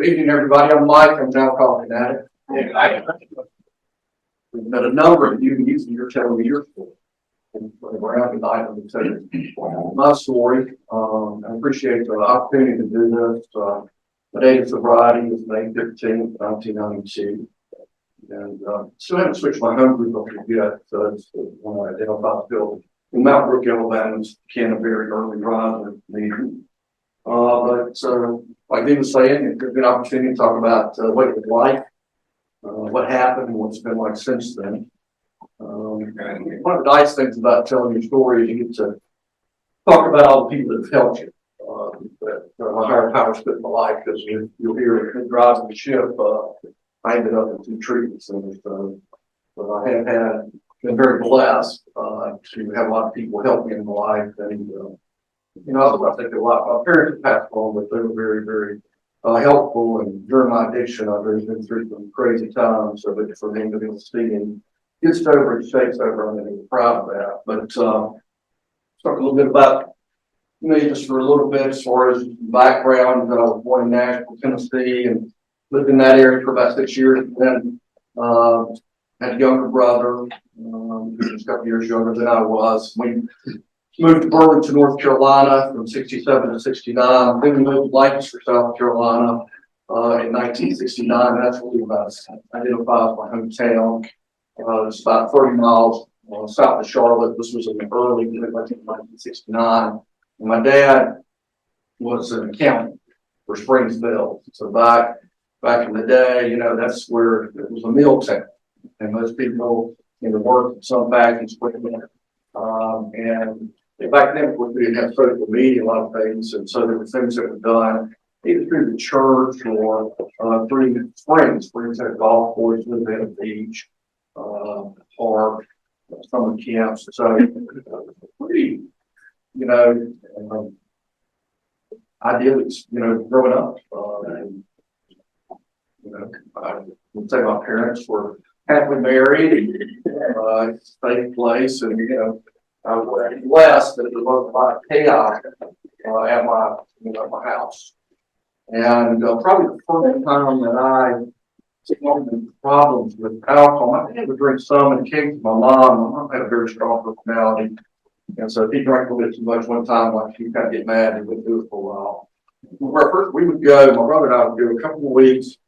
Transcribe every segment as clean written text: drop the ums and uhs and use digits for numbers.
Good evening, everybody. I'm Mike. I'm an alcoholic addict. We've met a number of you using your telling me your story. And around tonight, I'm telling you my story. I appreciate the opportunity to do this. My date of sobriety was May 15th, 1992. And still haven't switched my home group up yet. So it's when I identified still in Mount Brook, Alabama. It's kind of very early riser meeting. Like he was saying, it's a good opportunity to talk about what it was like, what happened, and what's been like since then. One of the nice things about telling your story is you get to talk about all the people that have helped you. That my higher powers put in my life, because you'll hear it driving the ship. I ended up in 2 treatment centers, but I have been very blessed to have a lot of people help me in my life. And I think a lot. My parents passed on, but they were very, very helpful. And during my addiction, I've been through some crazy times. So, but for them to be able to see and get over and shakes over, I'm really proud of that. But talk a little bit about me just for a little bit as far as background. I was born in Nashville, Tennessee, and lived in that area for about 6 years. And then had a younger brother, who was a couple years younger than I was. We moved to Burlington, North Carolina from 67 to 69. Then we moved to Lancaster, South Carolina in 1969. That's really about identifies my hometown. It's about 30 miles south of Charlotte. This was in the early 1969. And my dad was an accountant for Springsville. So back in the day, that's where it was a mill town. And most people worked in some factories and back then we didn't have social media, a lot of things, and so there were things that were done either through the church or through Springs had a golf course, lived at a beach, park, summer camps. So pretty, ideally, growing up, and I would say my parents were happily married, and safe place, and I was blessed that there wasn't a lot of chaos at my house. And probably the first time that I had problems with alcohol, my dad would drink some and came to my mom. My mom had a very strong personality. And so if he drank a little bit too much one time, like she kind of get mad and wouldn't do it for a while. First, we would go, my brother and I would go a couple of weeks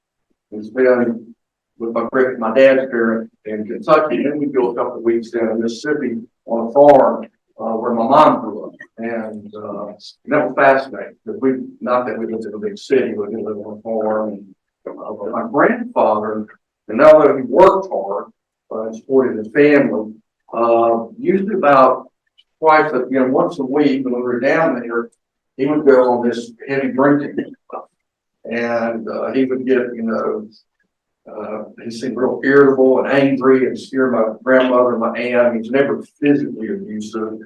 and spend with my dad's parents in Kentucky. And then we'd go a couple of weeks down in Mississippi on a farm where my mom grew up. And that was fascinating because not that we lived in a big city, but we lived on a farm. And my grandfather, and although he worked hard and supported his family, usually about once a week when we were down there, he would go on this heavy drinking stuff. And he would get, he seemed real irritable and angry and scare my grandmother and my aunt. He was never physically abusive,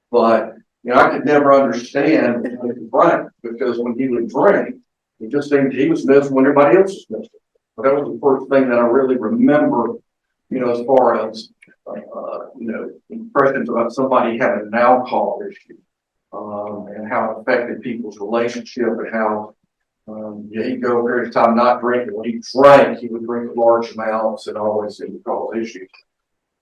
but I could never understand Frank, because when he would drink, it just seemed he was missing when everybody else was missing. But that was the first thing that I really remember, as far as impressions about somebody having an alcohol issue, and how it affected people's relationship, and how he'd go a period of time not drinking. When he drank, he would drink large amounts and always seemed to cause issues.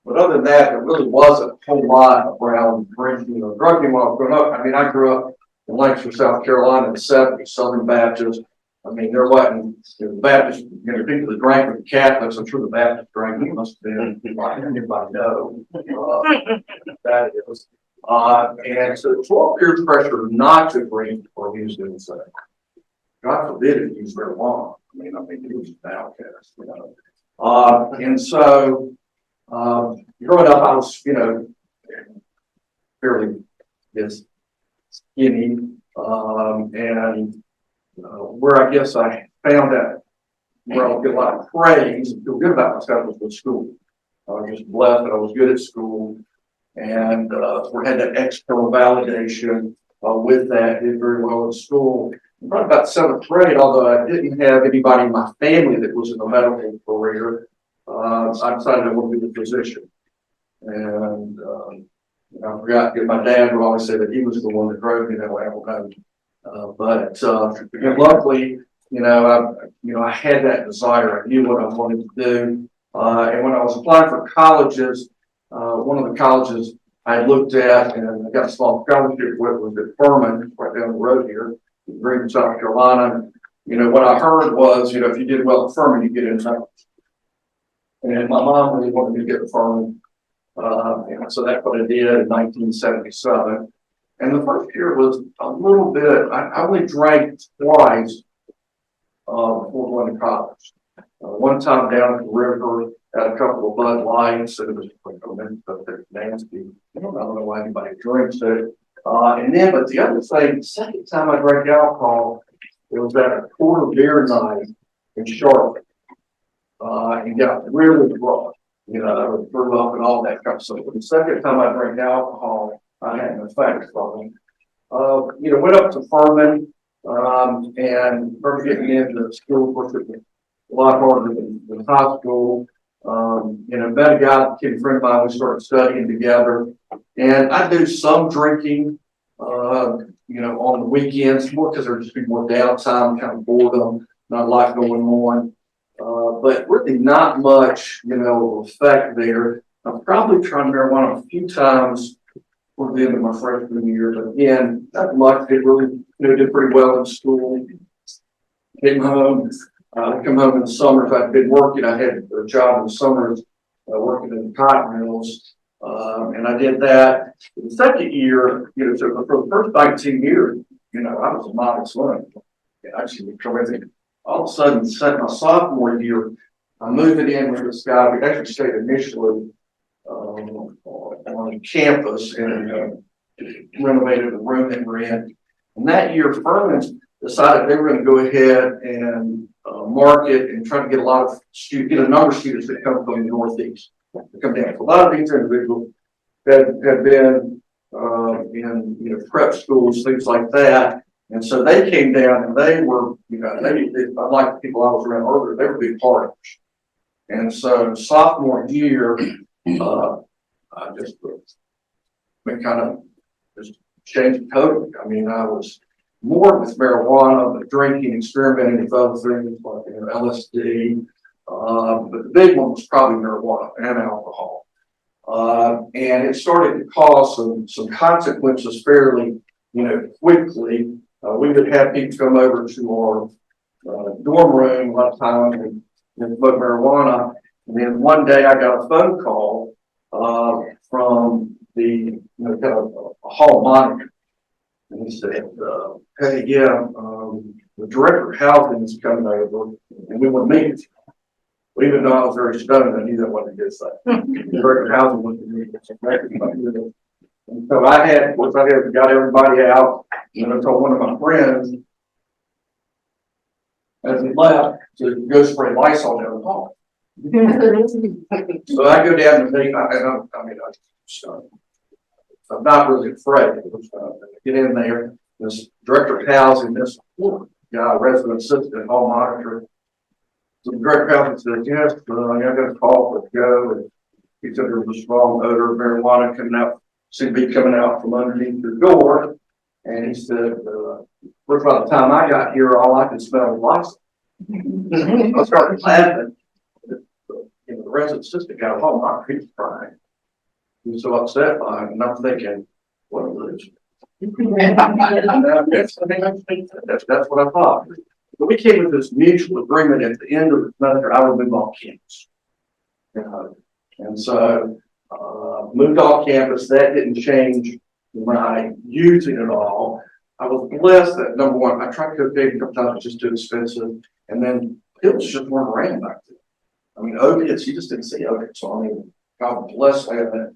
But other than that, there really wasn't a whole lot around drinking or drugging while I was growing up. I grew up in Lancaster, South Carolina in the 70s, Southern Baptist. There wasn't Baptist, people that drank with the Catholics. I'm sure the Baptist drank. He must have been like anybody know. That is. And so it's all peer pressure not to drink or use doing so. God forbid it use marijuana. He was an outcast, and so growing up, I was, fairly skinny, and where I guess I found that where I would get a lot of praise and feel good about myself was with school. I was just blessed that I was good at school, and we had that external validation with that. Did very well in school. Probably about 7th grade, although I didn't have anybody in my family that was in the medical career, I decided I wanted to be a physician. And I forgot that my dad would always say that he was the one that drove me that way. I don't know. But luckily, I had that desire. I knew what I wanted to do. And when I was applying for colleges, one of the colleges I looked at and I got a small scholarship with was at Furman, right down the road here, in Greenville, South Carolina. What I heard was, if you did well at Furman, you get in town. And my mom really wanted me to get to Furman. And so that's what I did in 1977. And the first year was a little bit, I only drank twice before going to college. One time down at the river, had a couple of Bud Lights, and it was nasty. I don't know why anybody drinks it. But the other thing, the second time I drank alcohol, it was at a quarter beer night in Charlotte. And got really drunk, threw up and all that kind of stuff. But the second time I drank alcohol, I had an effect from it. Went up to Furman, and started getting into school. Of course, it was a lot harder than high school. Met a guy, a kid friend of mine, we started studying together. And I do some drinking, on the weekends, more because there'd just be more downtime, kind of boredom, not a lot going on. But really not much, effect there. I've probably tried marijuana a few times toward the end of my freshman year, but again, not much. Did really, did pretty well in school. Came home, come home in the summers. I'd been working. I had a job in the summers, working in the cotton mills, and I did that. The second year, so for the first 19 years, I was a model swimmer. Actually, everything. All of a sudden, my sophomore year, I'm moving in with this guy. We actually stayed initially on campus and renovated the room that we're in. And that year, Furman decided they were going to go ahead and market and try to get get a number of students that come from the Northeast to come down. So a lot of these individuals that had been in prep schools, things like that. And so they came down and they were, like the people I was around earlier, they were big partners. And so sophomore year, I just been kind of just changed totally. I mean, I was more with marijuana, but drinking, experimenting with other things like LSD. But the big one was probably marijuana and alcohol. And it started to cause some consequences fairly, quickly. We would have people come over to our dorm room a lot of times and smoke marijuana. And then one day I got a phone call from the kind of a hall monitor. And he said, hey, the director of housing is coming over and we want to meet. Well, even though I was very stoned, I knew that wasn't a good thing. The director of housing wanted to meet. And so once I got everybody out, I told one of my friends as he left to go spray Lysol down the hall. So I go down to meet, I'm not really afraid. Get in there, this director of housing, this guy, resident assistant, hall monitor. So the director of housing said, yes, I got a call for Joe. And he said there was a strong odor of marijuana seemed to be coming out from underneath the door. And he said, first by the time I got here, all I could smell was Lysol. I started laughing. The resident assistant got home, he was crying. He was so upset by it, and I'm thinking, what a this? That's what I thought. But we came with this mutual agreement at the end of the semester, I would move off campus. And so moved off campus. That didn't change my using it all. I was blessed that number one, I tried cocaine a couple times, it was just too expensive. And then pills just weren't around back then. I mean, opiates, you just didn't see opiates. So I mean, God bless that.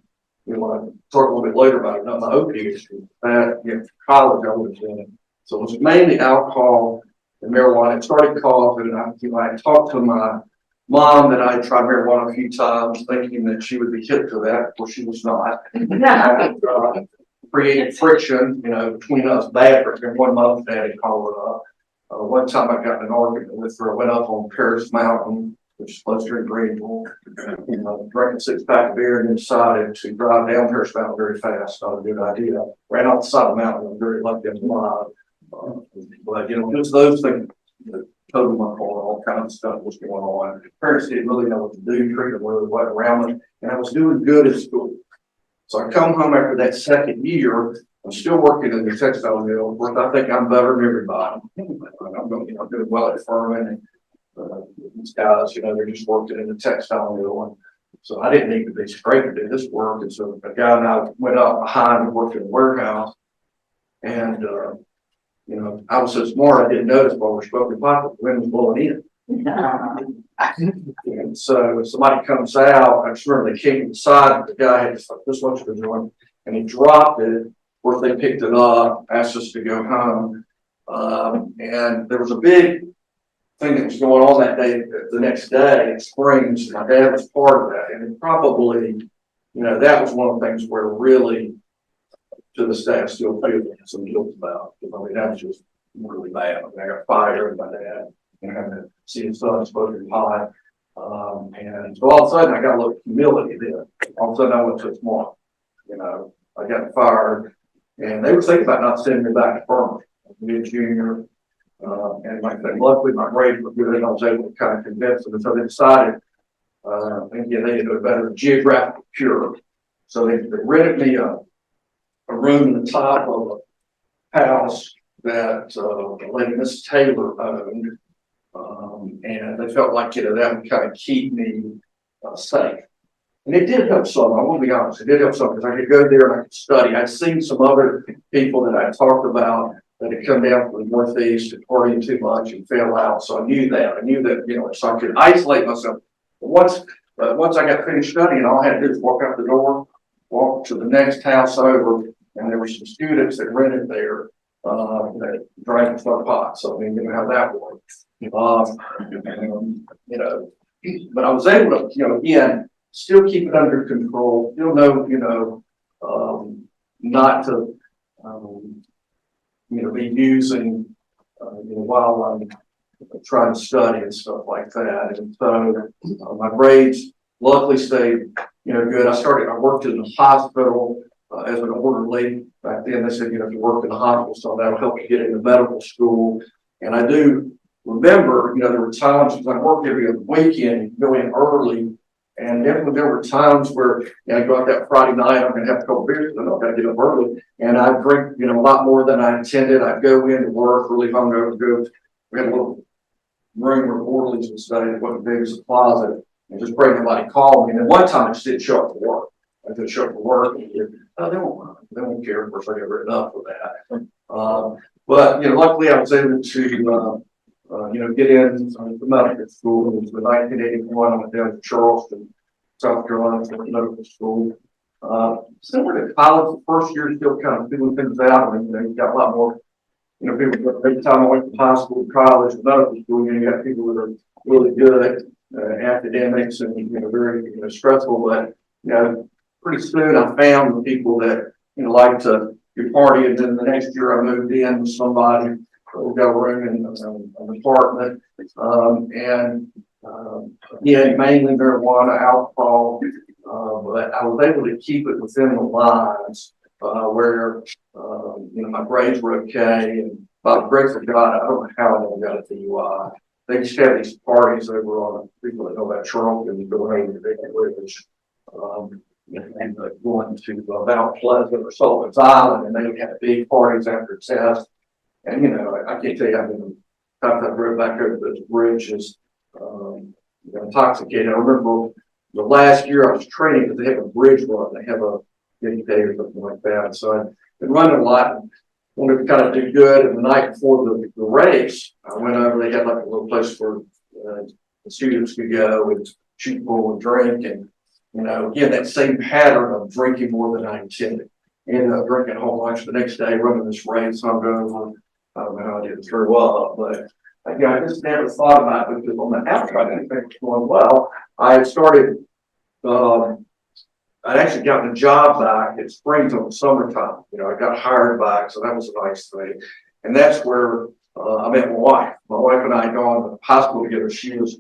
I'll talk a little bit later about it, not my opiates. That college I was in. So it was mainly alcohol and marijuana. It started coughing, and I talked to my mom that I had tried marijuana a few times, thinking that she would be hip to that. Of course, she was not. Created friction, between us bad friction. One month, Daddy called her up. One time I got in an argument with her. I went up on Paris Mountain, which is close to Greenville, drank a 6-pack of beer and then decided to drive down Paris Mountain very fast. Not a good idea. Ran off the side of the mountain. I'm very lucky I'm alive. But, it's those things that totaled my car, all kinds of stuff was going on. Parents didn't really know what to do, treated really what around me, and I was doing good at school. So I come home after that second year. I'm still working in the textile mill. Of course, I think I'm better than everybody. I'm doing well at Furman, and these guys, they're just working in the textile mill. And so I didn't need to be straight to do this work. And so a guy and I went up behind and worked in a warehouse. And, I was so smart, I didn't notice while we're smoking pot, the wind was blowing in. And so somebody comes out, I just remember they kicked him aside, the guy had just like this much of a joint, and he dropped it, where they picked it up, asked us to go home. And there was a big thing that was going on that day, the next day in Springs. My dad was part of that. And probably, that was one of the things where really, to this day, I still feel some guilt about. Because that was just really bad. I got fired by my dad, having to see his son smoking pot. And so all of a sudden, I got a little humility then. All of a sudden, I went to smart. I got fired, and they were thinking about not sending me back to Furman. Be a junior, and like I said, luckily my grades were good, and I was able to kind of convince them. And so they decided, again, they did a better geographical cure. So they rented me a room in the top of a house that the lady Mrs. Taylor owned, and they felt like that would kind of keep me safe. And it did help some. I want to be honest, it did help some because I could go there and I could study. I'd seen some other people that I talked about that had come down from the Northeast and partying too much and fell out. So I knew that, so I could isolate myself. But once I got finished studying, all I had to do was walk out the door, walk to the next house over, and there were some students that rented there that drank and smoked pot. So I mean, how that worked. But I was able to, again, still keep it under control, still know, not to, be using, while I'm trying to study and stuff like that. And so my grades luckily stayed, good. I worked in the hospital as an orderly. Back then they said, if you work in the hospital, so that'll help you get into medical school. And I do remember, there were times when I worked every other weekend, go in early. And definitely there were times where I go out that Friday night, I'm going to have a couple of beers, but I'm going to get up early. And I'd drink, a lot more than I intended. I'd go into work really hungover, we had a little room where orderlies would study, it wasn't big as a closet, and just pray nobody called me. And then one time I just didn't show up for work. I didn't show up for work, and they won't care. Of course, I got written up for that. But, luckily I was able to, get in the medical school. It was in 1981. I went down to Charleston, South Carolina, for medical school. Similar to college, the first year, still kind of figuring things out. And you got a lot more, people. Every time I went from high school to college, medical school, you got people that are really good at academics and very stressful. But pretty soon I found the people that like to party. And then the next year I moved in with somebody. We got a room in an apartment, mainly marijuana, alcohol, but I was able to keep it within the lines where my grades were okay. And by the grace of God, I don't know how I never got a DUI. They just have these parties over on people that know about Charleston, going over to Big Ridge, and going to Mount Pleasant or Sullivan's Island, and they would have big parties after test. And, I can't tell you how many times I drove back over those bridges, intoxicated. I remember the last year I was training because they have a bridge run. They have a big day or something like that. So I've been running a lot and wanted to kind of do good. And the night before the race, I went over. They had like a little place where the students could go and shoot pool and drink. And, again, that same pattern of drinking more than I intended. Ended up drinking a whole bunch the next day, running this race. I'm going, I don't know how I did throw up, but I just never thought about it because on the outside, I think it was going well. I had started, I'd actually gotten a job back at Springs in the summertime. I got hired back, so that was a nice thing. And that's where I met my wife. My wife and I had gone to high school together. She was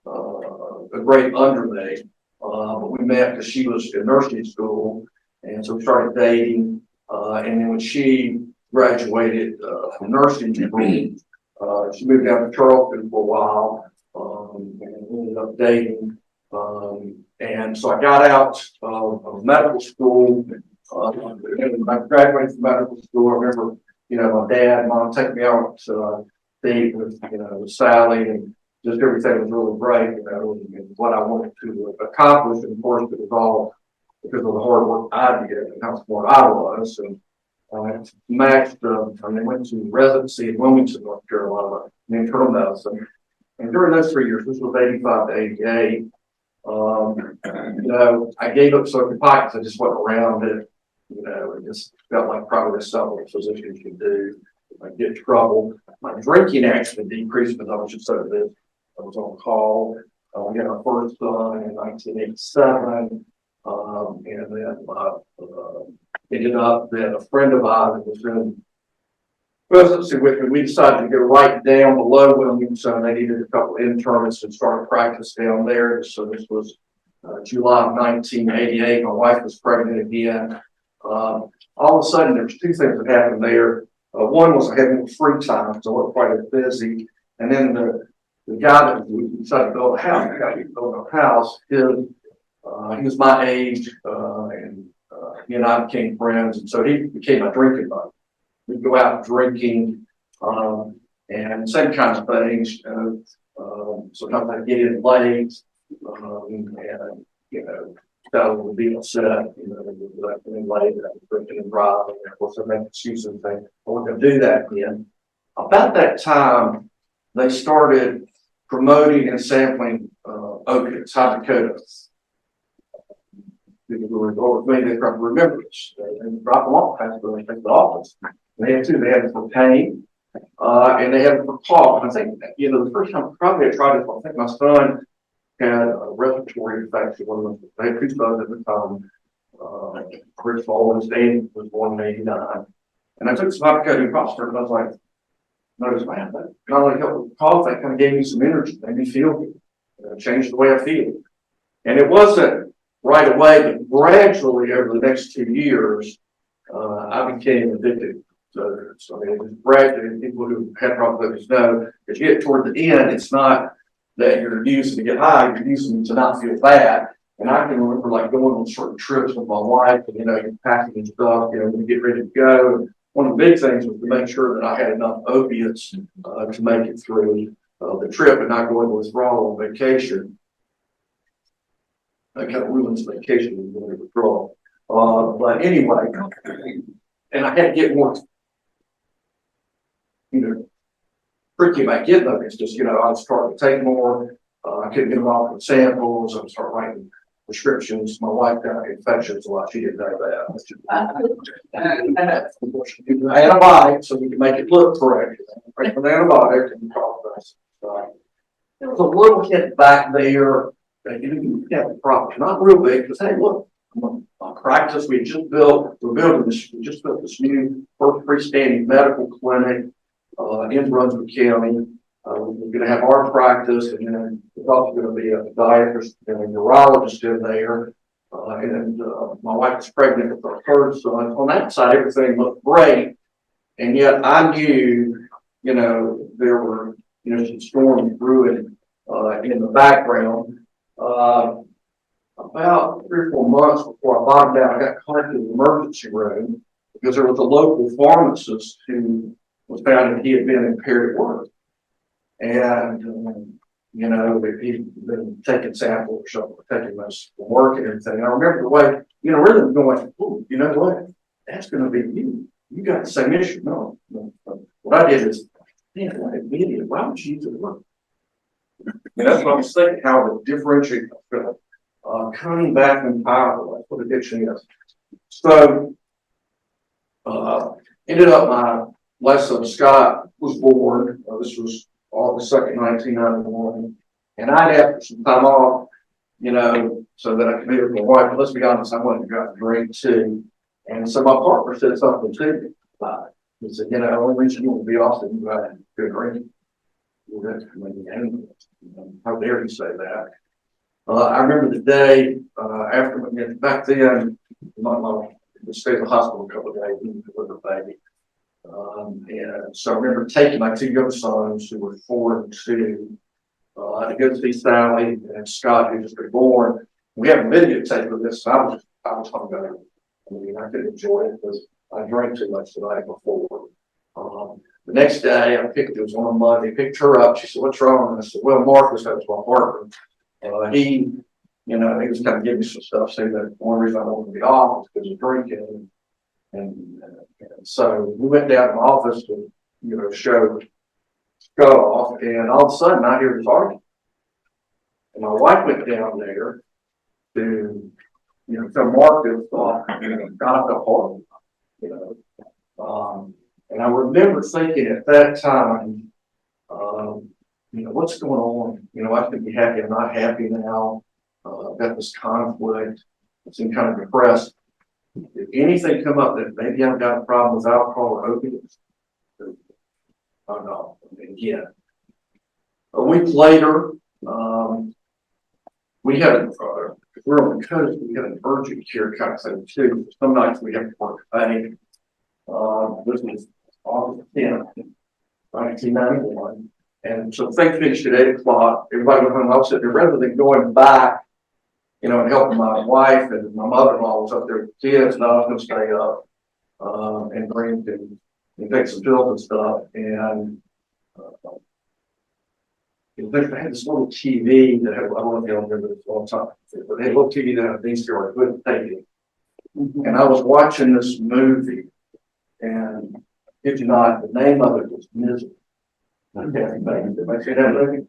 a grade under me, but we met because she was in nursing school. And so we started dating. And then when she graduated from nursing school, She moved down to Charleston for a while, and ended up dating. And so I got out of medical school. I graduated from medical school. I remember, my dad and mom taking me out to eat with Sally, and just everything was really great, and what I wanted to accomplish. And of course, it was all because of the hard work I did and how smart I was. And matched, went to residency in Wilmington, North Carolina, in internal medicine. And during those 3 years, this was 85 to 88, I gave up smoking pot because I just wasn't around it. It just felt like probably something physicians could do. I get in trouble. My drinking actually decreased because I was just so busy. I was on call. We had our first son in 1987. And then ended up that a friend of ours was in residency with me. We decided to go right down below Wilmington. They needed a couple of internists and started practice down there. So this was July of 1988. My wife was pregnant again. All of a sudden, there's two things that happened there. One was I had more free time because I wasn't quite as busy. And then the guy that we decided to build a house, the guy who built a house, he was my age, and he and I became friends, and so he became my drinking buddy. We'd go out drinking, and same kinds of things. Sometimes I'd get in late, and so would be upset, like in late, I was drinking and driving, and of course I make excuses and things. I wasn't going to do that again. About that time, they started promoting and sampling opiates, hydrocodone. People who were involved with me, they probably remember this. They dropped them off at the office. They had two. They had it for pain, and they had it for cough. And I think, the first time probably I tried it, I think my son had a respiratory infection. They had two sons at the time. Chris Baldwin's dad was born in '89. And I took some hydrocodone cough, and I was like, notice, man, that not only helped with cough, that kind of gave me some energy, made me feel good, changed the way I feel. And it wasn't right away, but gradually over the next 2 years, I became addicted. So it was gradually, people who had problems know, as you get toward the end, it's not that you're using to get high, you're using to not feel bad. And I can remember like going on certain trips with my wife, and you're packing and stuff, when you get ready to go. One of the big things was to make sure that I had enough opiates to make it through the trip and not go into withdrawal on vacation. That kind of ruins vacation when you go into withdrawal. But anyway, and I had to get more, tricky about getting them. It's just, I was starting to take more. I couldn't get them off with samples. I would start writing prescriptions. My wife got infections a lot. She didn't know that. Antibiotics, so we can make it look correct. Right with antibiotics and process. There was a little hit back there that you didn't have the problem. Not real big, because hey, look, practice we just built. We just built this new first freestanding medical clinic in Brunswick County. We're going to have our practice, and then there's also going to be a podiatrist and a neurologist in there. And my wife was pregnant with our third son. On that side, everything looked great, and yet I knew, there were, some storms brewing in the background. About 3 or 4 months before I bottomed out, I got called to the emergency room because there was a local pharmacist who was found that he had been impaired at work. And, he'd been taking samples or something, taking this from work and everything. And I remember the way, really going, oh, you know what? That's going to be you. You got the same issue. No. What I did is, man, what an idiot. Why would you use it at work? That's what I was thinking, how to differentiate myself. Coming back and powerful, that's what addiction is. So, ended up my last son, Scott, was born. This was August 2nd, 1991. And I'd asked for some time off, so that I could be with my wife. But let's be honest, I wanted to go out and drink too. And so my partner said something to me about it. He said, the only reason you want to be off is you go out and go drinking. How dare you say that? I remember the day after, back then, my mom stayed in the hospital a couple of days with a baby. And so I remember taking my two young sons who were 4 and 2 to go see Sally and Scott, who just been born. We have a videotape of this. So I was hungover. I mean, I could enjoy it because I drank too much the night before. The next day, it was on a Monday, picked her up. She said, "What's wrong?" And I said, "Well, Marcus, that was my partner. He was kind of giving me some stuff, saying that one reason I wanted to be off was because of drinking. And so we went down to my office to, show Scott off. And all of a sudden, I hear this argument. And my wife went down there to, tell Marcus off, got the horrible, you know. And I remember thinking at that time, what's going on? I could be happy. I'm not happy now. I've got this conflict. I seem kind of depressed. If anything come up that maybe I've got a problem with alcohol or opiates, oh no. Again, a week later, we had we're on the coast. We had an urgent care kind of thing too. Some nights we have to work late. This was August 10th, 1991. And so things finished at 8 o'clock. Everybody went home. I was sitting there rather than going back, and helping my wife and my mother-in-law was up there with the kids, and I was going to stay up and drink and take some pills and stuff. And they had this little TV that had, I don't know if you remember this all the time, but they had a little TV that had a VCR. I couldn't take it. And I was watching this movie, and if you're not, the name of it was Misery. Okay, I see that movie?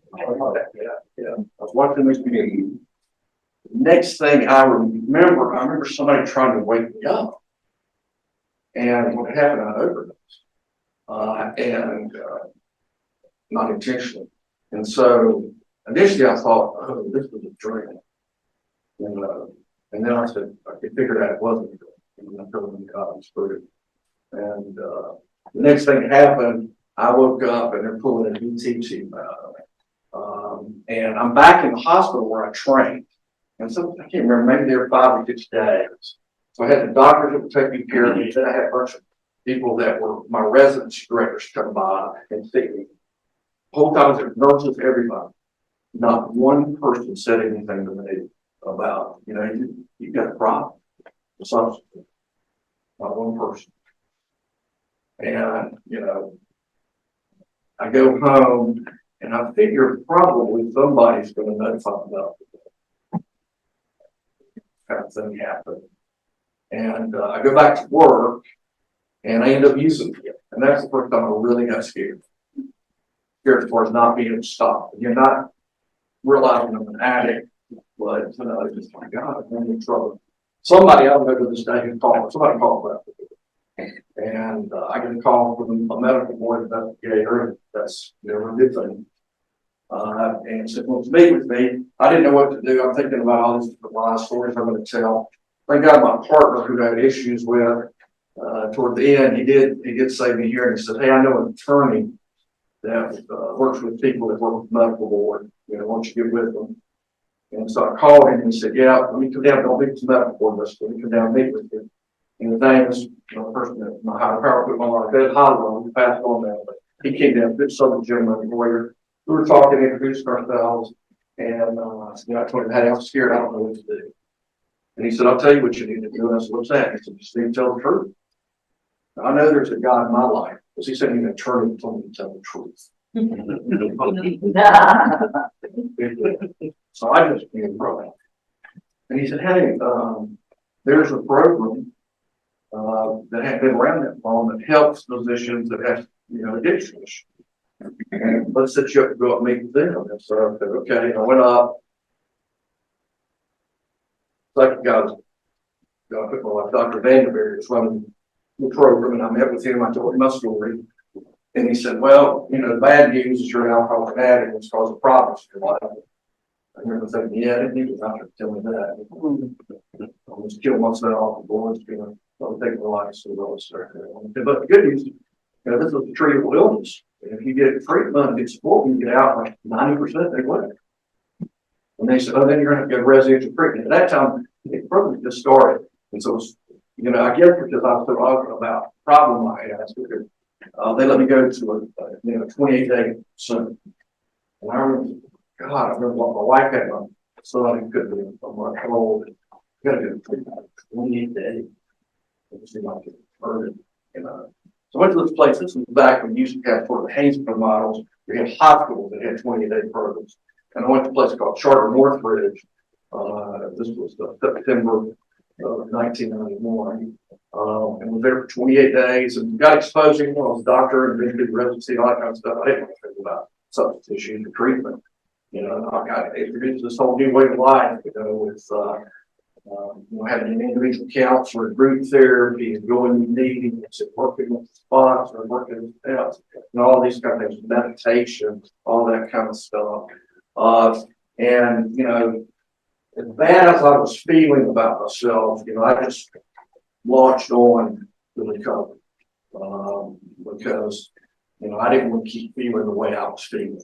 Yeah. I was watching this movie. Next thing I remember somebody trying to wake me up, and what happened, I overdosed, and not intentionally. And so initially I thought, oh, this was a dream, and then I said I could figure out it wasn't a dream, and I told them God was true. And the next thing that happened, I woke up and they're pulling an ET tube out of me, and I'm back in the hospital where I trained. And so I can't remember, maybe there were 5 or 6 days. So I had the doctors that would take me care of me. Then I had a bunch of people that were my residency directors come by and see me. The whole time there were nurses, everybody. Not one person said anything to me about, you got a problem with substance. Not one person. And, I go home and I figure probably somebody's going to notify me about it. Kind of thing happened. And I go back to work and I end up using it. And that's the first time I really got scared. Scared as far as not being able to stop. You're not realizing I'm an addict, but just my God, I'm in trouble. Somebody I don't know to this day who called. Somebody called about it. And I get a call from a medical board investigator, and that's never a good thing. And said, well, to meet with me, I didn't know what to do. I'm thinking about all these different life stories I'm going to tell. Thank God my partner who I had issues with, toward the end, he did save me here, and he said, hey, I know an attorney that works with people that work with the medical board. Why don't you get with them? And so I called him and he said, yeah, let me come down, don't meet with the medical board, let me come down and meet with you. And the name is the person that my higher power put my life at, Hollow, he passed on now, but he came down, good Southern gentleman, lawyer. We were talking, introduced ourselves, and I told him, hey, I'm scared, I don't know what to do. And he said, I'll tell you what you need to do. And I said, what's that? He said, just need to tell the truth. Now, I know there's a God in my life, because he said he's an attorney that told me to tell the truth. So I just being brought. And he said, hey, there's a program that had been around that long that helps physicians that have, addiction issues. And let's set you up to go up and meet with them. And so I said, okay. I went up. Second guy was put my wife, Dr. Vanderbeer, is running the program, and I met with him. I told him my story. And he said, well, the bad news is you're an alcoholic addict and it's causing problems in your life. I remember thinking, yeah, I didn't even have to tell me that. I was killing myself off the boards, I'm taking my life so well. But the good news is, this is a treatable illness. And if you get treatment and get support, you get out like 90% they win. And they said, oh, then you're going to have to get residential treatment. At that time, it probably just started. And so, I guess because I was so open about the problem I had, They let me go to a 28-day center. And I remember, God, I remember what my wife had my son who couldn't be a month old. You gotta do 28 days. It seemed like it hurted, you know. So I went to this place. This was back when you used to have sort of Haynesville models. We had hospitals that had 28-day programs. And I went to a place called Charter Northridge. This was September of 1991. And was there for 28 days and got exposed. You know, I was a doctor and did residency, all that kind of stuff. I didn't know anything about substance issues or treatment. You know, I got introduced to this whole new way of life, you know, with having an individual counselor, group therapy, and going to meetings, and working with the sponsor, working with steps, and all these kind of things, meditation, all that kind of stuff. And you know, as bad as I was feeling about myself, you know, I just launched on the recovery because you know I didn't want to keep feeling the way I was feeling,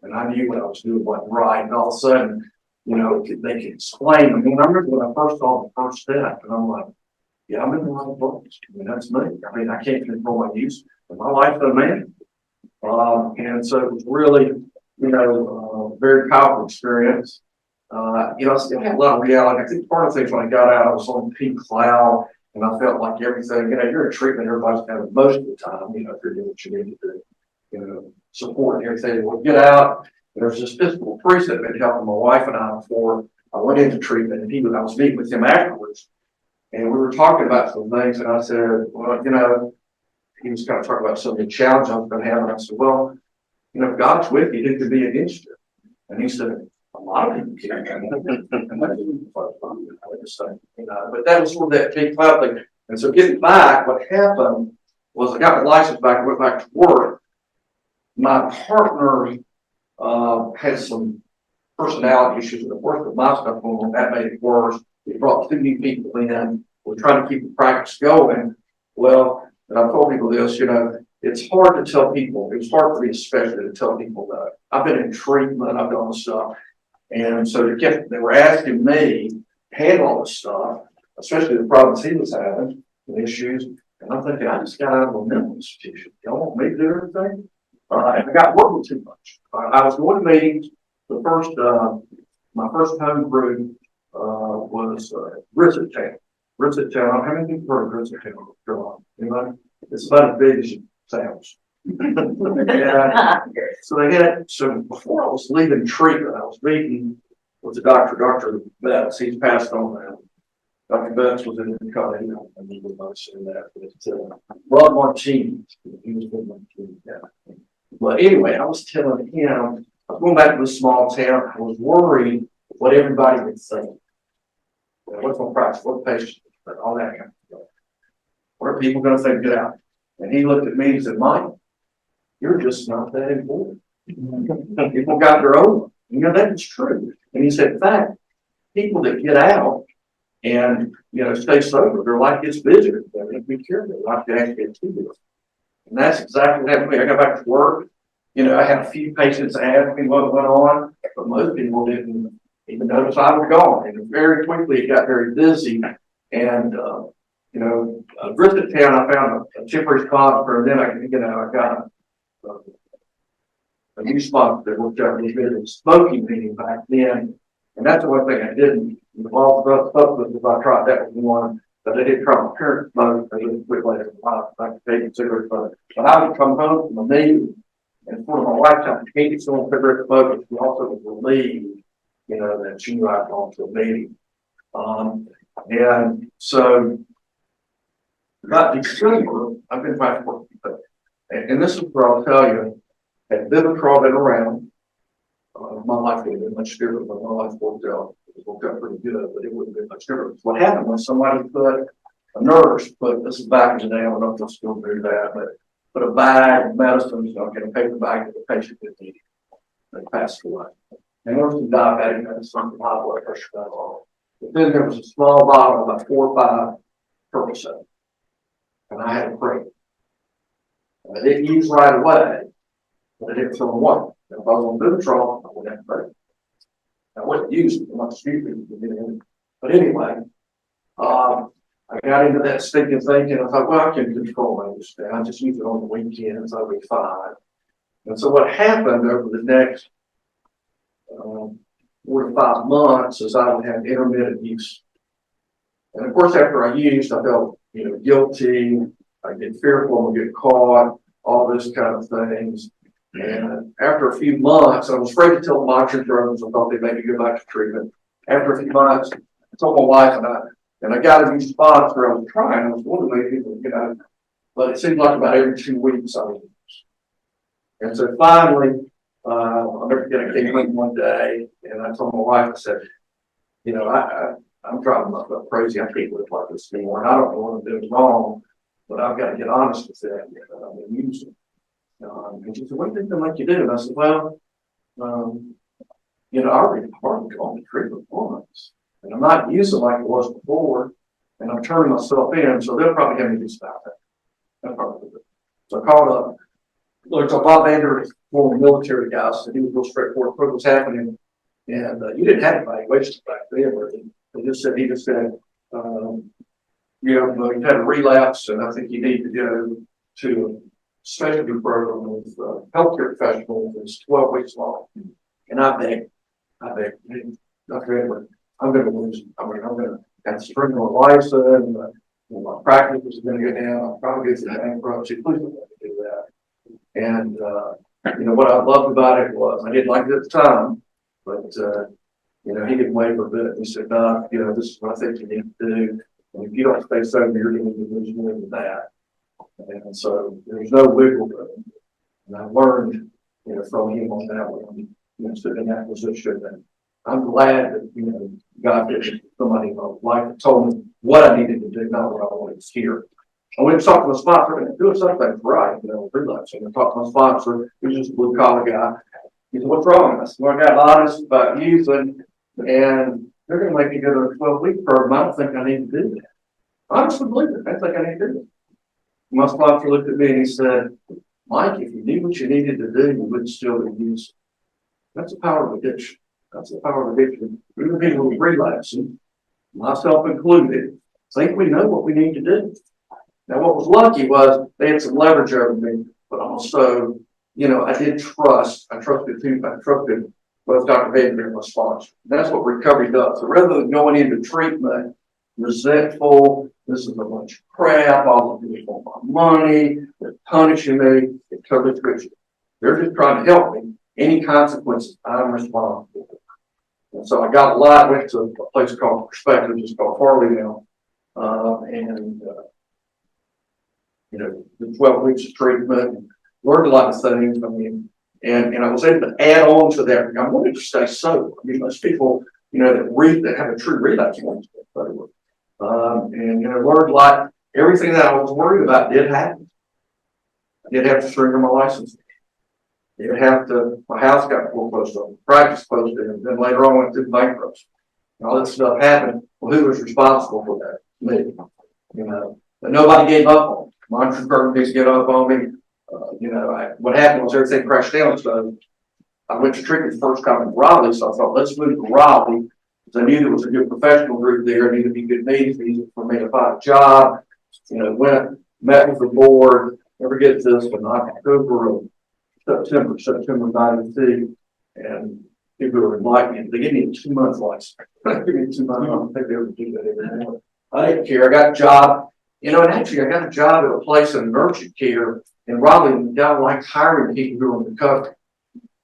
and I knew what I was doing wasn't right, and all of a sudden, you know, they could explain. I mean, I remember when I first saw the first step, and I'm like, yeah, I'm in the wrong place. I mean, that's me. I mean, I can't control my use, but my life's a man. And so it was really, you know, a very powerful experience. You know, I still had a lot of reality. I think part of the things when I got out, I was on peak cloud, and I felt like everything, you know, you're in treatment, everybody's having most of the time, you know, if you're doing what you need to do, you know, support and everything. We'll get out. There's this physical priest that had been helping my wife and I before I went into treatment, and I was meeting with him afterwards, and we were talking about some things, and I said, well, you know, he was kind of talking about some of the challenges I've been having. I said, well, you know, if God's with you, who could be against you? And he said, a lot of people can. But that was sort of that big cloud thing. And so getting back, what happened was I got my license back, went back to work. My partner had some personality issues, and of course, with my stuff going on, that made it worse. We brought 2 new people in. We're trying to keep the practice going. Well, and I've told people this, you know, it's hard to tell people. It was hard for me, especially, to tell people that I've been in treatment, I've done stuff, and so they were asking me to handle all this stuff, especially the problems he was having, the issues. And I'm thinking, I just got out of a mental institution. Y'all want me to do everything? And I got working too much. I was going to meetings. My first home group was Rizzetown. Rizzetown. How many people heard of Rizzetown? Anybody? It's about as big as it sounds. So before I was leaving treatment, I was meeting with the doctor, Dr. Betts. He's passed on now. Dr. Betts was in the company. I remember not saying that, but Rod Martinez. He was with Martinez. Yeah. But anyway, I was telling him, I was going back to the small town. I was worried what everybody would think. What's my price? What patient? All that kind of stuff. What are people going to think? Get out. And he looked at me and said, Mike, you're just not that important. People got their own. You know, that's true. And he said, in fact, people that get out and, you know, stay sober, their life gets busier. They have to be careful. Life can actually get too busy. And that's exactly what happened to me. I got back to work. You know, I had a few patients ask me what went on, but most people didn't even notice I was gone. And very quickly, it got very busy. And, you know, Griffith Town, I found a temporary sponsor, and then I got a new sponsor that worked out. We did a smoking meeting back then, and that's the one thing I didn't. All the substances I tried, that was one, but I didn't try my parents' smoke. I didn't quit later in life. I could take cigarettes, but I would come home from a meeting, and for my lifetime, I hated someone cigarette smoking. She also was relieved, you know, that she knew I'd gone to a meeting. And so, about December, I've been trying to work with people. And this is where I'll tell you, had Vivitrol been around, my life would have been much different, but my life worked out pretty good, but it wouldn't have been much different. What happened was somebody a nurse this is back in the day, I don't know if they'll still do that, but put a bag of medicines, get a paper bag that the patient could eat. They passed away. And there was some diabetic medicine, high blood pressure, that all. But then there was a small bottle, about 4 or 5 Percocet. And I had a crate. I didn't use right away, but I didn't throw away. If I was on Vivitrol, I would have to crate. I wouldn't use it, I'm not stupid. But anyway, I got into that stinking thinking. I thought, well, I can control my understanding. I'll just use it on the weekends. I'll be fine. And so what happened over the next 4 to 5 months is I would have intermittent use. And of course, after I used, I felt, guilty. I get fearful, I'm gonna get caught, all this kind of things. And after a few months, I was afraid to tell the monitoring programs. I thought they made me go back to treatment. After a few months, I told my wife and I got a new spots where I was trying. I was one of the people, but it seemed like about every 2 weeks I was. And so finally, I'll never forget, I came in one day and I told my wife, I said, I'm driving myself crazy. I can't live like this anymore. And I don't know what I'm doing wrong, but I've got to get honest with that. I'm using. And she said, what do you think they make you do? And I said, well, I already hardly gone to treatment once. And I'm not using like it was before. And I'm turning myself in. So they'll probably have me do stuff. That's probably good. So I called up. Looked up Bob Vander, former military guy, so he was real straightforward. What was happening? And you didn't have evaluations back then, where he just said, you've had a relapse, and I think you need to go to a specialty program with healthcare professionals. It's 12 weeks long. And I begged, Dr. Edward, I'm going to lose. I'm going to have to string my license, and my practice is going to go down. I'll probably get to bankruptcy. Please don't let me do that. And, what I loved about it was, I didn't like it at the time, but, he didn't waver a bit. He said, no, this is what I think you need to do. And if you don't stay sober, you're going to lose more than that. And so there's no wiggle room. And I learned, from him on that one, sitting in that position. And I'm glad that, God did somebody in my life that told me what I needed to do, not what I wanted to hear. I went and talked to my sponsor and doing something right, relapsing. I talked to my sponsor, he was just a blue collar guy. He said, what's wrong? I said, well, I got honest about using, and they're going to make me go to a 12-week program. I don't think I need to do that. I honestly believe it. I think I need to do it. My sponsor looked at me and he said, Mike, if you knew what you needed to do, you wouldn't still be using. That's the power of addiction. That's the power of addiction. Even people who are relapsing, myself included, think we know what we need to do. Now, what was lucky was they had some leverage over me, but also, I did trust. I trusted both Dr. Vander and my sponsor. That's what recovery does. So rather than going into treatment resentful, this is a bunch of crap, all of these want my money, they're punishing me, it totally screws you. They're just trying to help me. Any consequences, I'm responsible. And so I got a lot, went to a place called Perspective, just called Harley now, the 12 weeks of treatment, learned a lot of things. And I was able to add on to that. I wanted to stay sober. Most people, that have a true relapse want to stay sober. Learned a lot. Everything that I was worried about did happen. I did have to surrender my license. My house got foreclosed on, practice closed in, and then later on went through bankruptcy. All that stuff happened. Well, who was responsible for that? Me. But nobody gave up on me. Monitoring programs get up on me. What happened was everything crashed down. So I went to treatment the first time in Raleigh. So I thought, let's move to Raleigh. Because I knew there was a good professional group there. It needed to be good meetings, easy for me to find a job. Went, met with the board. Never get this, but in October of September 92. And people were enlightening. They gave me a 2-month license. Give me 2 months. I don't think they would do that anymore. I didn't care. I got a job. And actually, I got a job at a place in urgent care in Raleigh, and the guy liked hiring people who were in recovery.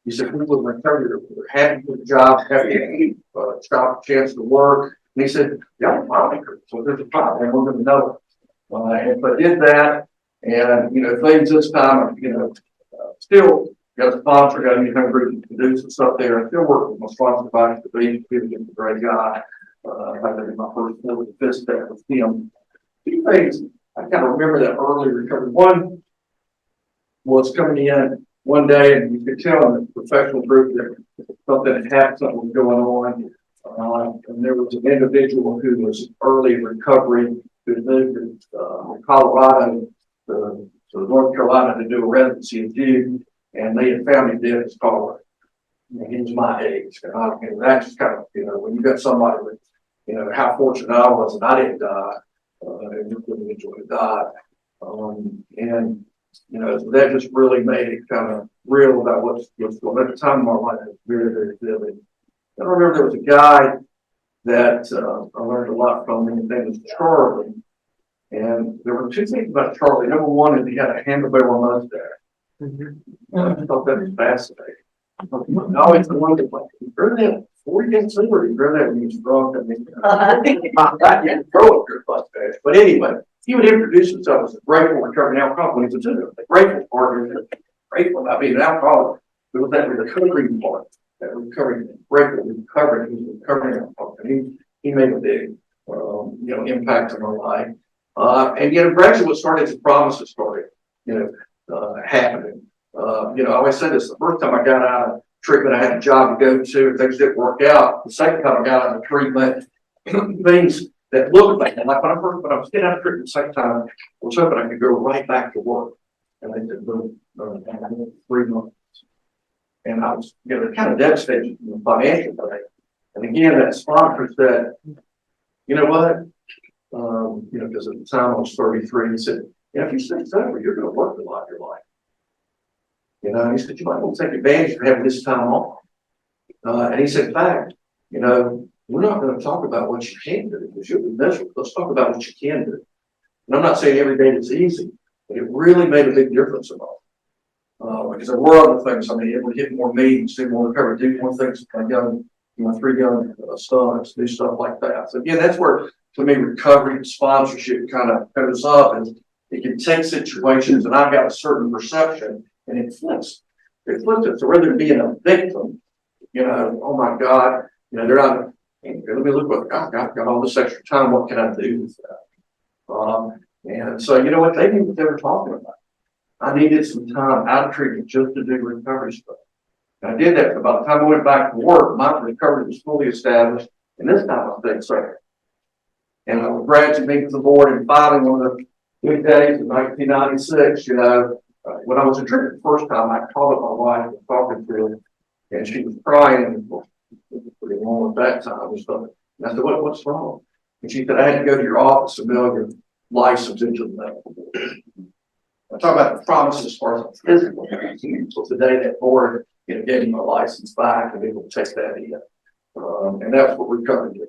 He said, people in recovery are happy with the job, happy to stop a chance to work. And he said, yeah, I'm fine. So there's a problem, we're going to know it. And I did that, and, things this time, still got a sponsor, got a new group to do some stuff there. I still work with my sponsor, Vice, he's a great guy. I did my first fist step with him. Two things I kind of remember that early recovery. One was coming in one day, and you could tell in the professional group that something had happened, something was going on. And there was an individual who was early in recovery who moved to Colorado to North Carolina to do a residency in June, and they had found him dead in his car. He was my age, and that's kind of when you got somebody with how fortunate I was and I didn't die. and this individual had died. And, you know, so that just really made it kind of real about what's going on. At the time of my life, it was very, very vivid. I remember there was a guy that I learned a lot from him. His name was Charlie. And there were two things about Charlie. Number one is he had a handlebar mustache. I thought that was fascinating. I always wondered, like, he grew that before he got sober, he grew that when he was drunk. I mean, I didn't grow up your mustache. But anyway, he would introduce himself as a grateful recovering alcoholic when he was in the grateful part. Grateful about being an alcoholic. It was that recovery part, that recovery, grateful recovery. He was recovering alcoholic. And he made a big, impact on my life. And gradually what started as promises started, happening. I always say this, the first time I got out of treatment, I had a job to go to, and things didn't work out. The second time I got out of treatment, things that looked like, when I was getting out of treatment the second time, I was hoping I could go right back to work. And they said, 3 months. And I was, kind of devastated in the financial way. And again, that sponsor said, you know what? Because at the time I was 33, he said, if you stay sober, you're going to work a lot of your life. And he said, you might want to take advantage of having this time off. And he said, in fact, we're not going to talk about what you can't do because you'll be miserable. Let's talk about what you can do. And I'm not saying every day it's easy, but it really made a big difference in life. Because there were other things. I mean, it would hit more meetings, do more recovery, do more things with my 3 young sons, do stuff like that. So again, that's where, to me, recovery and sponsorship kind of goes up, and it can take situations, and I've got a certain perception, and it flips. It flips it. So rather than being a victim, oh my God, they're not, let me look what I've got all this extra time. What can I do with that? And so, you know what? They knew what they were talking about. I needed some time out of treatment just to do recovery stuff. And I did that. By the time I went back to work, my recovery was fully established, and this time I stayed sober. And I was gradually meeting with the board and finally one of the good days in 1996, when I was in treatment the first time, I called up my wife and talking to her, and she was crying, and it was pretty long at that time. And I said, what's wrong? And she said, I had to go to your office and mail your license into the medical board. I talk about the promise as far as the physical. So today that board, gave me my license back and able to take that in. And that's what recovery did.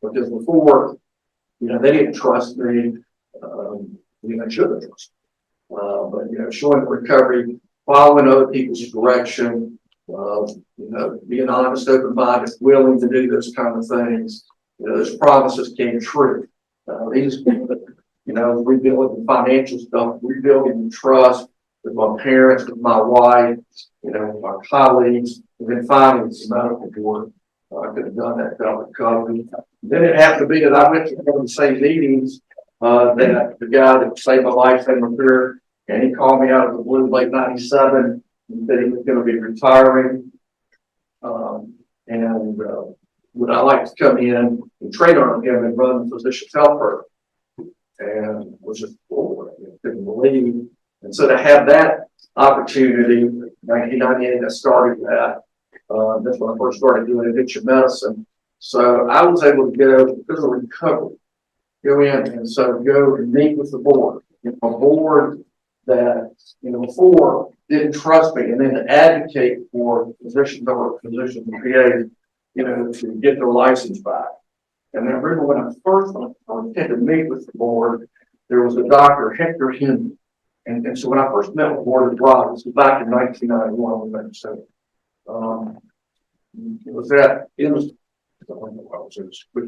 Because before, they didn't trust me. They shouldn't trust me. But, showing recovery, following other people's direction, being honest, open-minded, willing to do those kind of things, those promises came true. These, rebuilding financial stuff, rebuilding trust with my parents, with my wife, with my colleagues, and then finally the medical board. I could have done that without recovery. Then it happened to be that I went to one of the same meetings that the guy that saved my life, saved my career, and he called me out of the blue late 97 and said he was going to be retiring. Would I like to come in and train on him and run the physician's health program? And was just forward, couldn't believe. And so to have that opportunity, 1998, I started that. That's when I first started doing addiction medicine. So I was able to go because of recovery, go in and so go and meet with the board. A board that, before didn't trust me, and then to advocate for physicians or physicians and PAs, to get their license back. And I remember when I first had to meet with the board, there was a Dr. Hector Henry. And so when I first met with the board of Rob, this was back in 1991,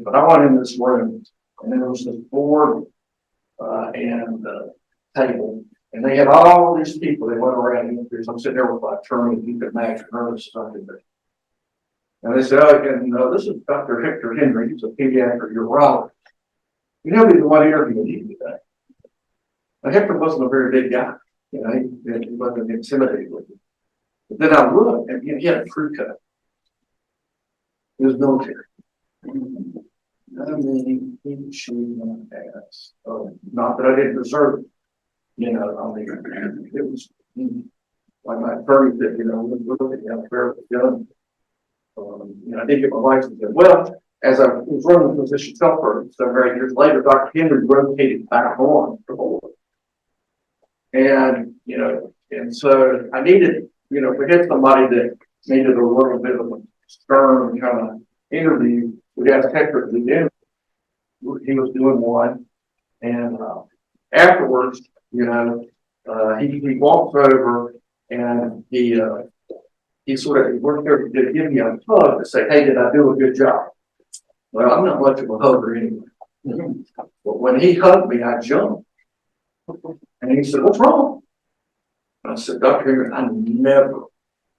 but I went in this room, and there was this board and table, and they had all these people. They went around. I'm sitting there with my attorney. You can imagine nervous something. And they said, this is Dr. Hector Henry. He's a pediatric urologist. He'll be the one interviewing you today. Now, Hector wasn't a very big guy. He wasn't intimidated with him. But then I looked, and he had a crew cut. He was military. I mean, he chewed my ass. Not that I didn't deserve it. It was like my attorney said, we're looking at fair gun. I did get my license. Well, as I was running the physician's health program, so very years later, Dr. Henry rotated back on the board. And, and so I needed, to get somebody that needed a little bit of a stern kind of interview. We asked Hector to do it. He was doing one. And afterwards, he walks over and he sort of worked there to give me a hug to say, hey, did I do a good job? Well, I'm not much of a hugger anyway. But when he hugged me, I jumped. And he said, what's wrong? And I said, Dr. Henry, I never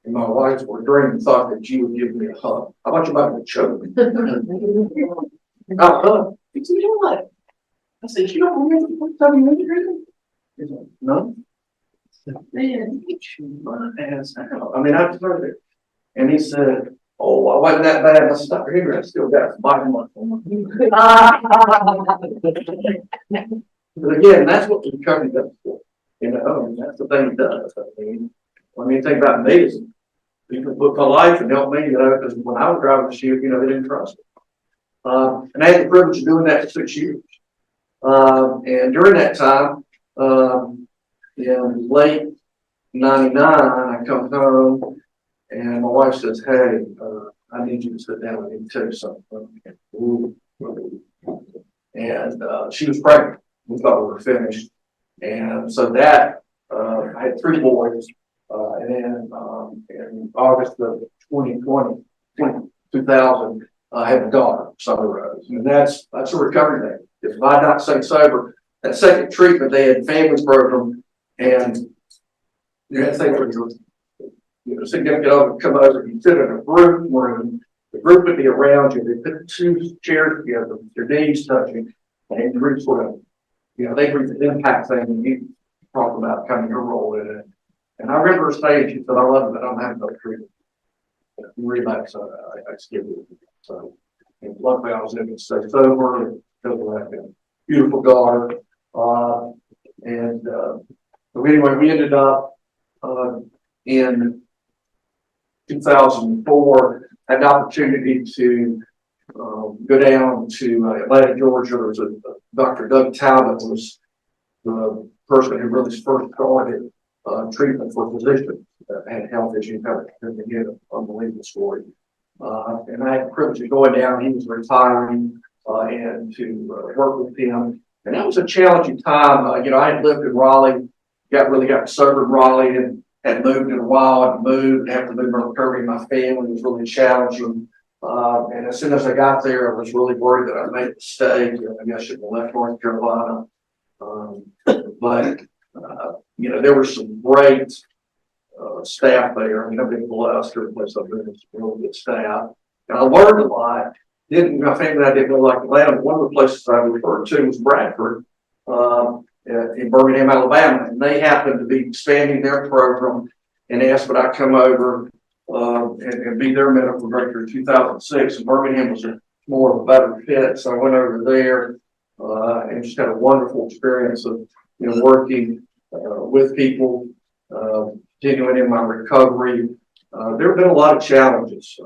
in my wife's dream thought that you would give me a hug. How about you might have choked me? He said, you know what? I said, you don't remember the first time you went to He said, no. I said, man, you chew my ass out. I mean, I deserved it. And he said, oh, I wasn't that bad. I said, Dr. Henry, I still got some body muscle. But again, that's what the recovery does for. And that's the thing it does. I mean, think about me is people put my life and help me, because when I was driving the ship, they didn't trust me. And I had the privilege of doing that for 6 years. And during that time, in late 99, I come home and my wife says, hey, I need you to sit down. I need to tell you something. And she was pregnant. We thought we were finished. And so that, I had 3 boys. And then in August of 2000, I had a daughter, Summer Rose. And that's a recovery thing. If I not stay sober, that second treatment, they had families program, and you had to think when your significant other come over, you sit in a group room, the group would be around you, they put 2 chairs together, your knees touching, and group sort of, they read the impact thing, and you talk about kind of your role in it. And I remember her saying, she said, I love it, but I don't have no treatment. Relax, I skip it. So, and luckily I was able to stay sober because of that beautiful daughter. So anyway, we ended up in 2004, had an opportunity to go down to Atlanta, Georgia. There was a Dr. Doug Talbot was the person who really first started treatment for physicians that had health issues. And again, an unbelievable story. And I had the privilege of going down. He was retiring, and to work with him. And that was a challenging time. I had lived in Raleigh, got sober in Raleigh, and had moved in a while. I'd moved, and after moving my recovery, my family was really challenging. And as soon as I got there, I was really worried that I made a mistake. Maybe I shouldn't have left North Carolina. But there were some great staff there. I've been blessed. Every place I've been is really good staff. And I learned a lot. My family I didn't know like Atlanta. One of the places I referred to was Bradford in Birmingham, Alabama. And they happened to be expanding their program and asked would I come over and be their medical director in 2006. And Birmingham was more of a better fit. So I went over there and just had a wonderful experience of working with people, continuing in my recovery. There have been a lot of challenges,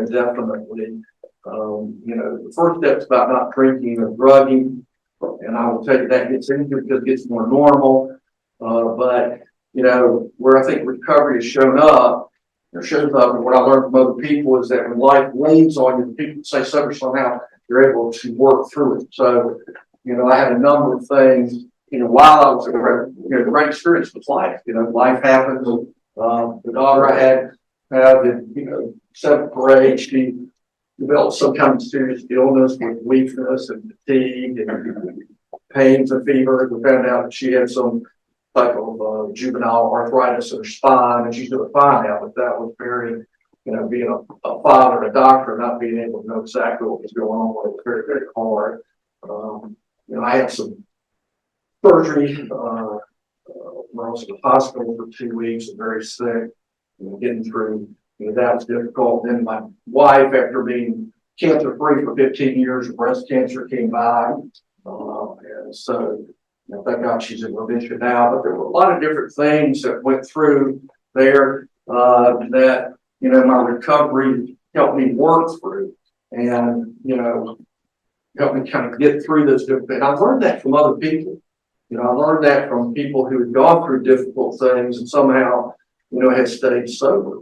definitely. The first step's about not drinking or drugging, and I will tell you that gets easier because it gets more normal. But where I think recovery has shown up, and what I learned from other people is that when life leans on you, the people say somehow you're able to work through it. So, I had a number of things. While I was a great experience with life. Life happens. The daughter I had, in 7th grade, she developed some kind of serious illness with weakness and fatigue and pains and fever. We found out that she had some type of juvenile arthritis in her spine, and she's doing fine now. But that was very, being a father and a doctor, not being able to know exactly what was going on, it was very, very hard. I had some surgery when I was in the hospital for 2 weeks and very sick, getting through, that was difficult. Then my wife, after being cancer free for 15 years, breast cancer came by. And so, thank God she's in remission now. But there were a lot of different things that went through there that, my recovery helped me work through. and, helped me kind of get through those different things. I've learned that from other people. I learned that from people who had gone through difficult things and somehow, had stayed sober.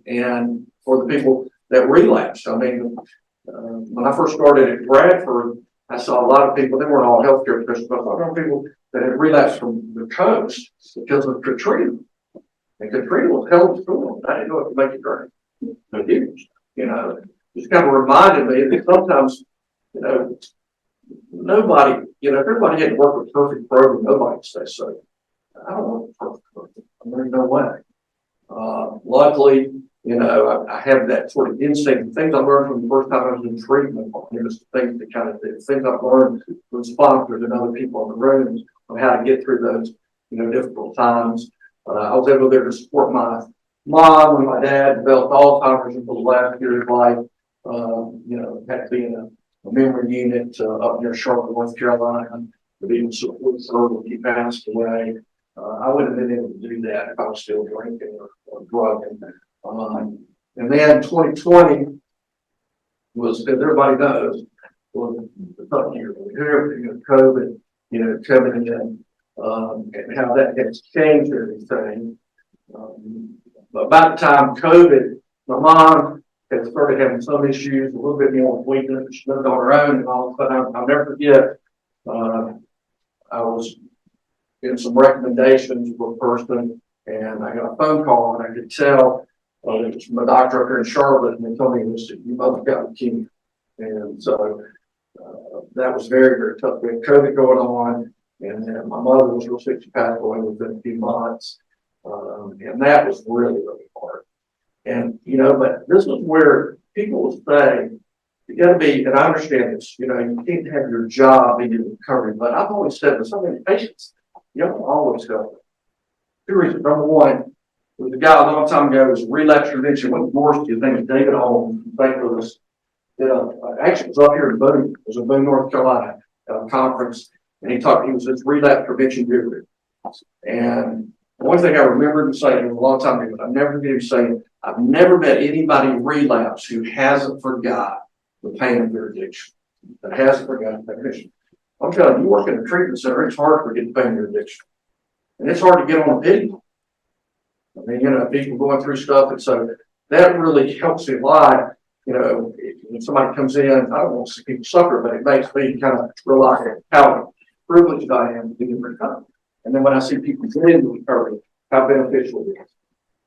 And for the people that relapsed, I mean, when I first started at Bradford, I saw a lot of people, they weren't all healthcare professionals, but I saw people that had relapsed from the coast because of Katrina. And Katrina was hell of a storm. I didn't know it could make it drink. It did. Just kind of reminded me that sometimes, nobody, if everybody had to work with a perfect program, nobody would stay safe. I don't want a perfect program. There's no way. Luckily, I have that sort of instinct. Things I learned from the first time I was in treatment, things to kind of do. Things I've learned from sponsors and other people in the rooms on how to get through those, difficult times. I was able there to support my mom when my dad developed Alzheimer's until the last year of his life. Had to be in a memory unit up near Charlotte, North Carolina, to be able to support her when he passed away. I wouldn't have been able to do that if I was still drinking or drugging. And then 2020 was, as everybody knows, was the tough year. COVID, coming in, and how that has changed everything. But about the time COVID, my mom had started having some issues, a little bit more weakness. She lived on her own, and all of a sudden, I'll never forget. I was getting some recommendations for a person, and I got a phone call, and I could tell it was from a doctor up here in Charlotte, and they told me it was, your mother got leukemia. And so that was very, very tough. We had COVID going on, and then my mother was real sick. She passed away within a few months. And that was really, really hard. And, but this is where people will say, you got to be, and I understand this, you can't have your job in your recovery, but I've always said with so many patients, you don't always go. Two reasons. Number one, there was a guy a long time ago who was relapse prevention with Morrissey, his name is David Holmes, thank goodness. Actually, it was up here in Boone, it was in Boone, North Carolina, at a conference, and he was this relapse prevention guru. And the one thing I remember him saying a long time ago, I've never heard him say, I've never met anybody relapse who hasn't forgot the pain of their addiction, that hasn't forgotten their addiction. I'm telling you, you work in a treatment center, it's hard to forget the pain of your addiction. And it's hard to get on a video. I mean, people going through stuff, and so that really helps me a lot. When somebody comes in, I don't want to see people suffer, but it makes me kind of realize how privileged I am to be in recovery. And then when I see people get into recovery, how beneficial it is.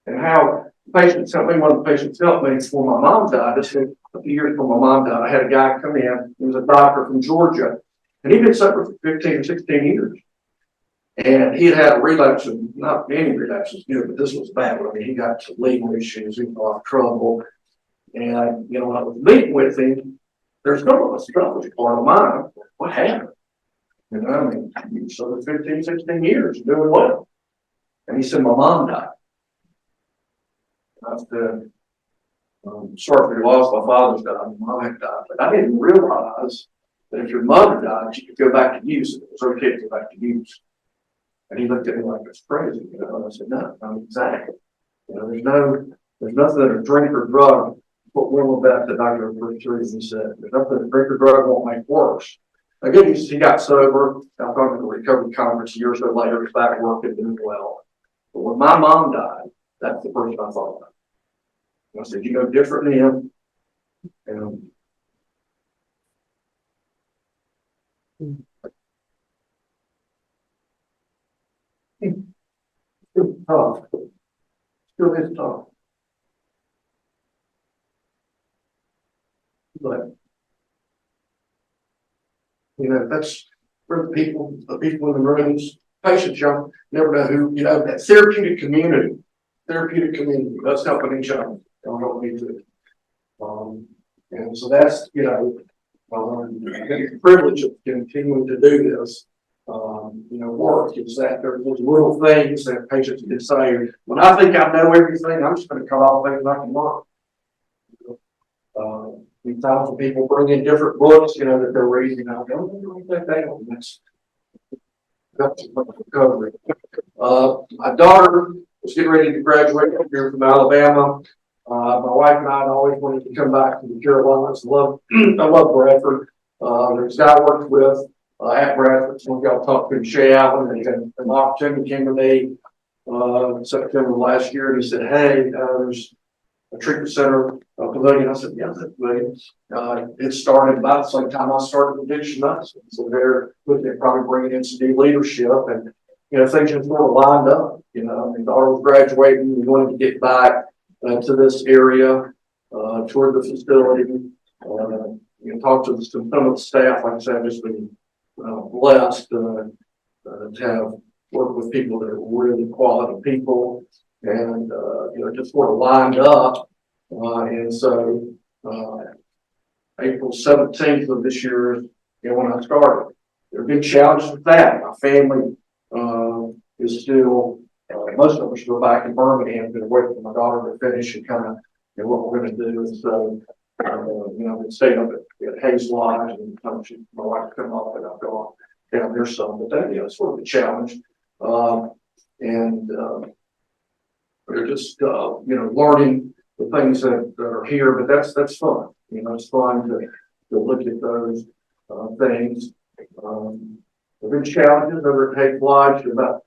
And how patients help me. One of the patients helped me before my mom died. This was a few years before my mom died. I had a guy come in, he was a doctor from Georgia, and he'd been sober for 15 or 16 years. And he had a relapse, and not many relapses, but this was bad. I mean, he got to legal issues, he got in trouble. And, when I was meeting with him, there's no a selfish part of mine. What happened? I mean, he was sober 15, 16 years, doing well. And he said, my mom died. I said, sorry for your loss, my father's died, my mom had died. But I didn't realize that if your mother died, you could go back to use it. It was okay to go back to use. And he looked at me like it's crazy, and I said, no, exactly. There's nothing that a drink or drug, what we went back to Dr. Wilkerson, he said, there's nothing that a drink or drug won't make worse. Again, he got sober. I'm talking to the recovery conference a year or so later, he's back working, doing well. But when my mom died, that's the person I thought about. I said, you go different than him. And still tough. Still is tough. But that's for the people in the rooms, patients, y'all never know who, that therapeutic community, that's helping each other. Don't help me too. And so that's, the privilege of continuing to do this, work is that there's little things that patients can say. When I think I know everything, I'm just going to cut off things I can learn. We've talked to people bring in different books, that they're reading. I don't read that down. That's recovery. My daughter was getting ready to graduate here from Alabama. My wife and I had always wanted to come back to the Carolinas. I love Bradford. There's a guy I worked with at Bradford. Some of y'all talked to Shay Allen, and an opportunity came to me in September last year, and he said, "Hey, there's a treatment center, Pavillon." I said, "Yeah, that's Pavillon." It started about the same time I started addiction medicine, so they're looking at probably bringing in some new leadership, and things just sort of lined up. My daughter was graduating. We wanted to get back to this area, toward the facility. Talk to some of the staff. Like I said, I've just been blessed to have worked with people that are really quality people, and just sort of lined up. And so April 17th of this year, when I started, there have been challenges with that. My family is still, most of us are back in Birmingham, been waiting for my daughter to finish and kind of what we're going to do. And so, I've been staying up at Hayes Lodge, and my wife come up, and I've gone down there some. But that, it's sort of a challenge. And we're just, learning the things that are here, but that's fun. It's fun to look at those things. There have been challenges over at Hayes Lodge about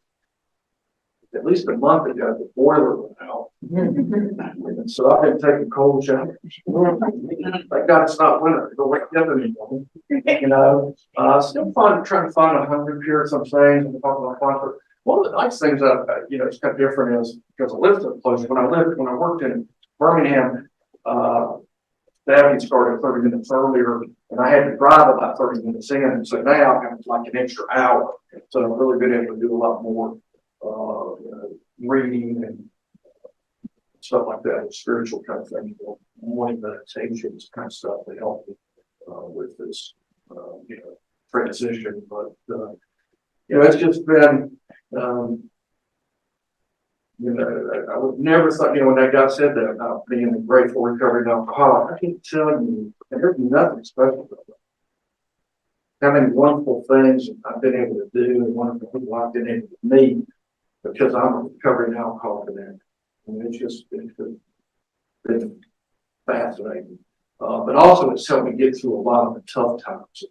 at least a month ago. The boiler went out. And so I've been taking cold showers. Thank God it's not winter. Don't wake up anymore. Still trying to find 100 here, some things, and talk about comfort. One of the nice things that it's kind of different is because I live so close. When I worked in Birmingham, staffing started 30 minutes earlier, and I had to drive about 30 minutes in. And so now I've got like an extra hour. So I've really been able to do a lot more reading and stuff like that, spiritual kind of thing, morning meditations, kind of stuff that help me with this transition. But it's just been I would never thought, when that guy said that about being a grateful recovered alcoholic, I can't tell you, there's nothing special about that. How many wonderful things I've been able to do, and wonderful people I've been able to meet because I'm a recovering alcoholic. It's just been fascinating. But also it's helped me get through a lot of the tough times.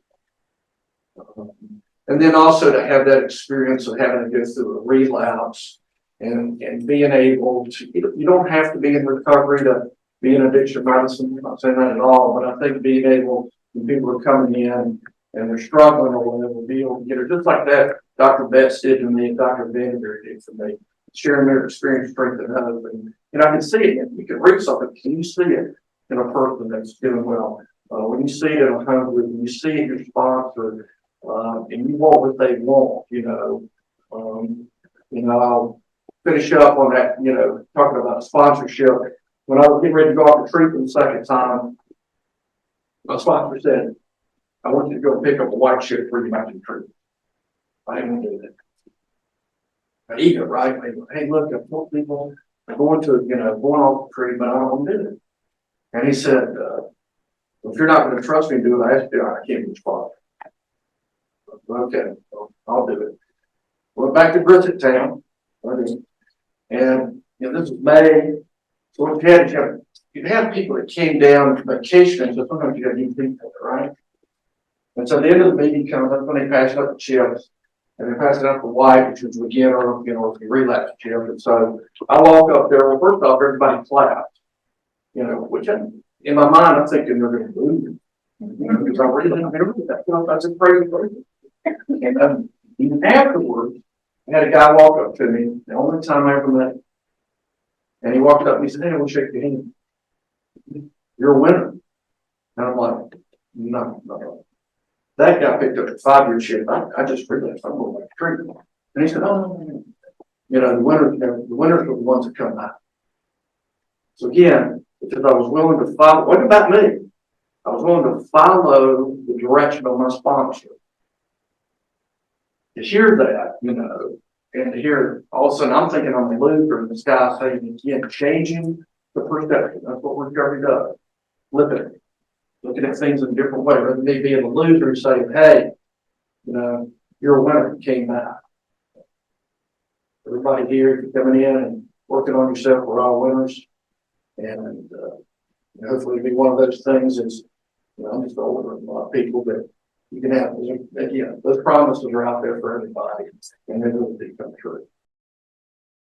And then also to have that experience of having to go through a relapse and being able to, you don't have to be in recovery to be in addiction medicine. I'm not saying that at all, but I think being able, when people are coming in and they're struggling or whatever, be able to get it, just like that Dr. Betts did to me and Dr. Vanderveer did for me, sharing their experience, strength, and hope. And I can see it. You can read something. Can you see it in a person that's doing well? When you see it in a home group, when you see it in your sponsor, and you want what they want, I'll finish up on that, talking about sponsorship. When I was getting ready to go off to treatment the second time, my sponsor said, "I want you to go pick up a white shirt for you back to treatment." I didn't want to do that. My ego, right? Hey, look, I've told people I'm going to, going off the treatment, I don't want to do it. And he said, "If you're not going to trust me to do it, I have to do it. I can't be responsible." Okay, I'll do it. Went back to Grizzly Town, and this was May. So what you had people that came down vacation, so sometimes you got new people, right? And so the end of the meeting comes up when they pass up the chips, and they pass it up the white, which is beginner, if you relapse chip. And so I walk up there. Well, first off, everybody claps, which in my mind I'm thinking they're going to lose, because I really didn't remember that. That's a crazy person. And even afterwards, I had a guy walk up to me, the only time I ever met him. And he walked up and he said, "Hey, I want to shake your hand. You're a winner." And I'm like, no. That guy picked up a 5-year chip. I just realized I'm going to treatment. And he said, "Oh, the winners are the ones that come back." So again, because I was willing to follow, what about me? I was willing to follow the direction of my sponsor. To hear that, and to hear all of a sudden I'm thinking I'm a loser, and this guy saying again, changing the perspective. That's what recovery does. Looking at things in a different way. Rather than me being a loser and saying, "Hey, you're a winner, you came back." Everybody here, you're coming in and working on yourself, we're all winners. And hopefully it'll be one of those things is, I'm just older than a lot of people, but you can have, again, those promises are out there for everybody, and they will come true.